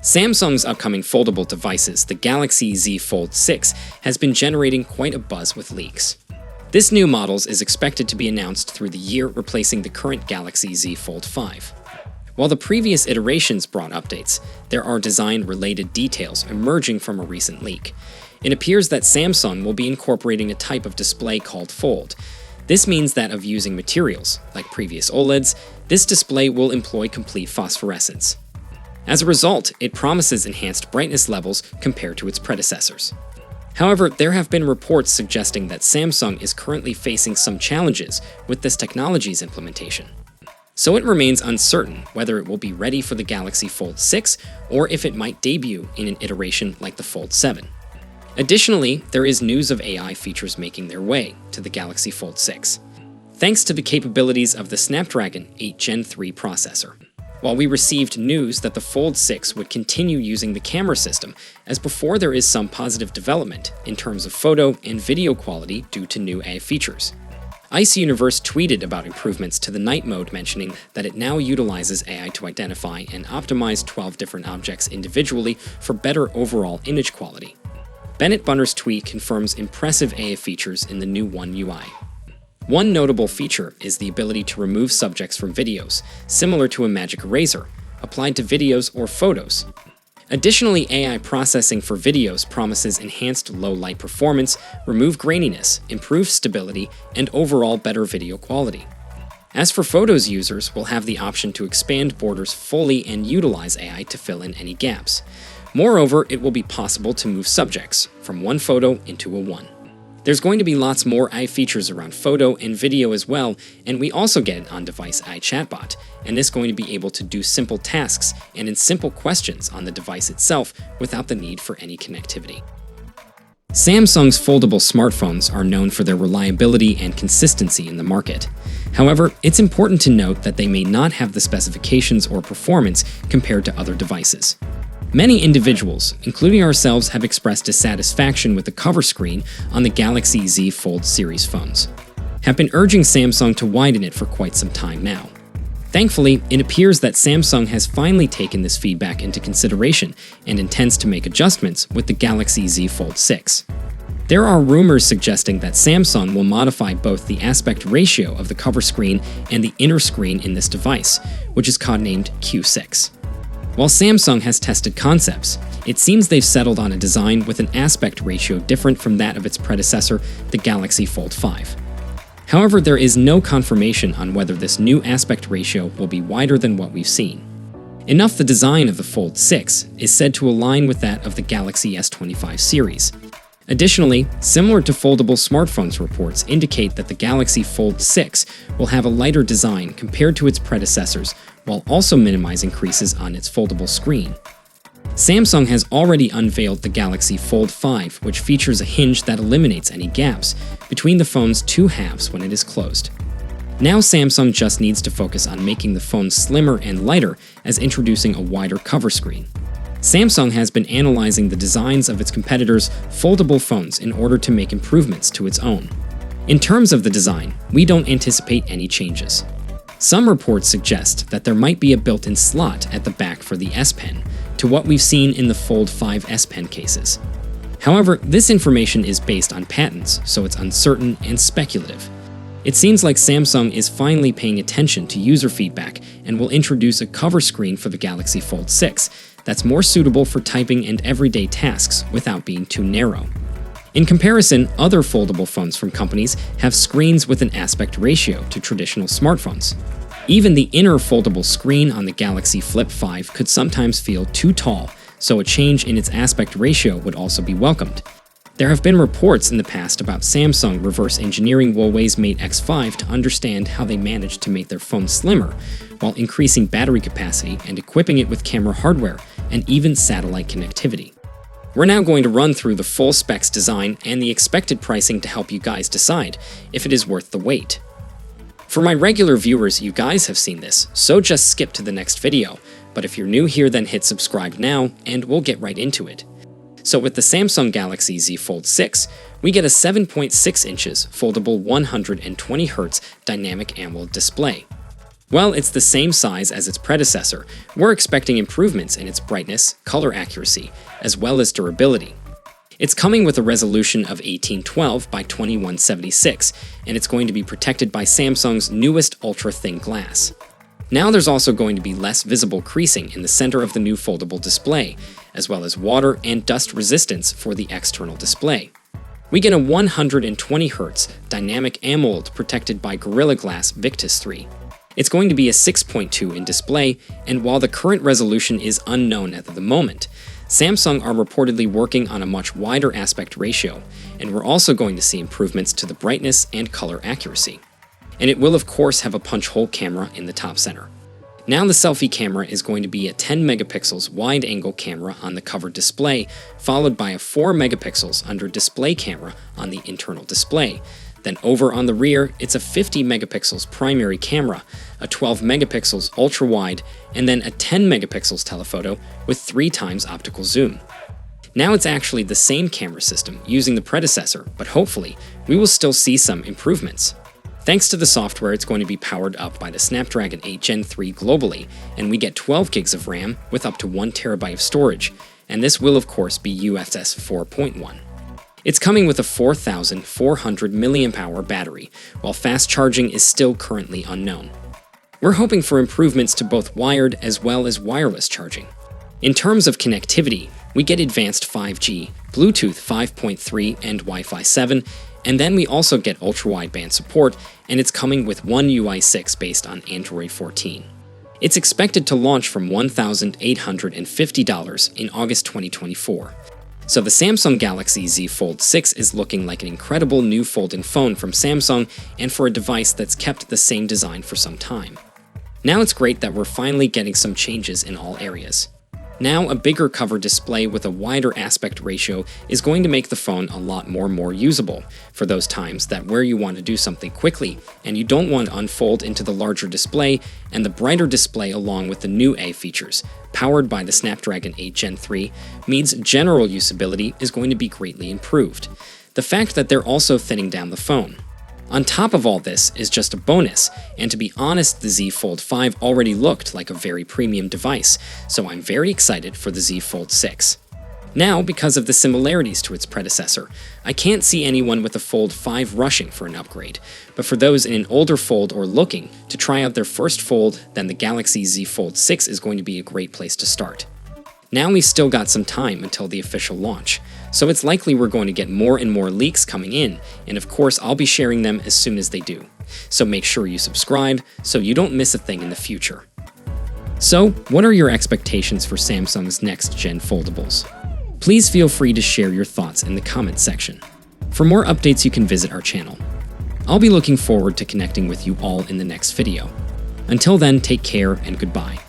Samsung's upcoming foldable devices, the Galaxy Z Fold 6, has been generating quite a buzz with leaks. This new model is expected to be announced through the year, replacing the current Galaxy Z Fold 5. While the previous iterations brought updates, there are design-related details emerging from a recent leak. It appears that Samsung will be incorporating a type of display called Fold. This means that of using materials, like previous OLEDs, this display will employ complete phosphorescence. As a result, it promises enhanced brightness levels compared to its predecessors. However, there have been reports suggesting that Samsung is currently facing some challenges with this technology's implementation. So it remains uncertain whether it will be ready for the Galaxy Fold 6 or if it might debut in an iteration like the Fold 7. Additionally, there is news of AI features making their way to the Galaxy Fold 6, thanks to the capabilities of the Snapdragon 8 Gen 3 processor. While we received news that the Fold 6 would continue using the camera system, as before there is some positive development in terms of photo and video quality due to new AI features. Ice Universe tweeted about improvements to the night mode, mentioning that it now utilizes AI to identify and optimize 12 different objects individually for better overall image quality. Bennett Bunner's tweet confirms impressive AI features in the new One UI. One notable feature is the ability to remove subjects from videos, similar to a magic eraser, applied to videos or photos. Additionally, AI processing for videos promises enhanced low-light performance, remove graininess, improve stability, and overall better video quality. As for photos, users will have the option to expand borders fully and utilize AI to fill in any gaps. Moreover, it will be possible to move subjects from one photo into a one. There's going to be lots more AI features around photo and video as well, and we also get an on-device AI chatbot, and this is going to be able to do simple tasks and in simple questions on the device itself without the need for any connectivity. Samsung's foldable smartphones are known for their reliability and consistency in the market. However, it's important to note that they may not have the specifications or performance compared to other devices. Many individuals, including ourselves, have expressed dissatisfaction with the cover screen on the Galaxy Z Fold series phones, have been urging Samsung to widen it for quite some time now. Thankfully, it appears that Samsung has finally taken this feedback into consideration and intends to make adjustments with the Galaxy Z Fold 6. There are rumors suggesting that Samsung will modify both the aspect ratio of the cover screen and the inner screen in this device, which is codenamed Q6. While Samsung has tested concepts, it seems they've settled on a design with an aspect ratio different from that of its predecessor, the Galaxy Fold 5. However, there is no confirmation on whether this new aspect ratio will be wider than what we've seen. Enough the design of the Fold 6 is said to align with that of the Galaxy S25 series. Additionally, similar to foldable smartphones, reports indicate that the Galaxy Fold 6 will have a lighter design compared to its predecessors, while also minimizing creases on its foldable screen. Samsung has already unveiled the Galaxy Fold 5, which features a hinge that eliminates any gaps between the phone's two halves when it is closed. Now Samsung just needs to focus on making the phone slimmer and lighter as introducing a wider cover screen. Samsung has been analyzing the designs of its competitors' foldable phones in order to make improvements to its own. In terms of the design, we don't anticipate any changes. Some reports suggest that there might be a built-in slot at the back for the S Pen, to what we've seen in the Fold 5 S Pen cases. However, this information is based on patents, so it's uncertain and speculative. It seems like Samsung is finally paying attention to user feedback and will introduce a cover screen for the Galaxy Fold 6 that's more suitable for typing and everyday tasks without being too narrow. In comparison, other foldable phones from companies have screens with an aspect ratio to traditional smartphones. Even the inner foldable screen on the Galaxy Flip 5 could sometimes feel too tall, so a change in its aspect ratio would also be welcomed. There have been reports in the past about Samsung reverse engineering Huawei's Mate X5 to understand how they managed to make their phone slimmer, while increasing battery capacity and equipping it with camera hardware and even satellite connectivity. We're now going to run through the full specs, design, and the expected pricing to help you guys decide if it is worth the wait. For my regular viewers, you guys have seen this, so just skip to the next video, but if you're new here, then hit subscribe now, and we'll get right into it. So with the Samsung Galaxy Z Fold 6, we get a 7.6 inches foldable 120Hz dynamic AMOLED display. Well, it's the same size as its predecessor. We're expecting improvements in its brightness, color accuracy, as well as durability. It's coming with a resolution of 1812 by 2176, and it's going to be protected by Samsung's newest ultra-thin glass. Now there's also going to be less visible creasing in the center of the new foldable display, as well as water and dust resistance for the external display. We get a 120Hz dynamic AMOLED protected by Gorilla Glass Victus 3. It's going to be a 6.2 in display, and while the current resolution is unknown at the moment, Samsung are reportedly working on a much wider aspect ratio, and we're also going to see improvements to the brightness and color accuracy. And it will of course have a punch hole camera in the top center. Now the selfie camera is going to be a 10 megapixels wide-angle camera on the covered display, followed by a 4 megapixels under display camera on the internal display. Then over on the rear, it's a 50 megapixels primary camera, a 12 megapixels ultra-wide, and then a 10 megapixels telephoto with 3 times optical zoom. Now it's actually the same camera system using the predecessor, but hopefully we will still see some improvements. Thanks to the software, it's going to be powered up by the Snapdragon 8 Gen 3 globally, and we get 12 gigs of RAM with up to 1 terabyte of storage, and this will of course be UFS 4.1. It's coming with a 4,400 mAh battery, while fast charging is still currently unknown. We're hoping for improvements to both wired as well as wireless charging. In terms of connectivity, we get advanced 5G, Bluetooth 5.3 and Wi-Fi 7, and then we also get ultra-wideband support, and it's coming with One UI 6 based on Android 14. It's expected to launch from $1,850 in August 2024. So the Samsung Galaxy Z Fold 6 is looking like an incredible new folding phone from Samsung, and for a device that's kept the same design for some time. Now it's great that we're finally getting some changes in all areas. Now, a bigger cover display with a wider aspect ratio is going to make the phone a lot more usable for those times that where you want to do something quickly and you don't want to unfold into the larger display, and the brighter display along with the new A features, powered by the Snapdragon 8 Gen 3, means general usability is going to be greatly improved. The fact that they're also thinning down the phone. On top of all this is just a bonus, and to be honest, the Z Fold 5 already looked like a very premium device, so I'm very excited for the Z Fold 6. Now, because of the similarities to its predecessor, I can't see anyone with a Fold 5 rushing for an upgrade, but for those in an older Fold or looking to try out their first Fold, then the Galaxy Z Fold 6 is going to be a great place to start. Now we've still got some time until the official launch, so it's likely we're going to get more and more leaks coming in, and of course I'll be sharing them as soon as they do. So make sure you subscribe so you don't miss a thing in the future. So, what are your expectations for Samsung's next-gen foldables? Please feel free to share your thoughts in the comments section. For more updates, you can visit our channel. I'll be looking forward to connecting with you all in the next video. Until then, take care and goodbye.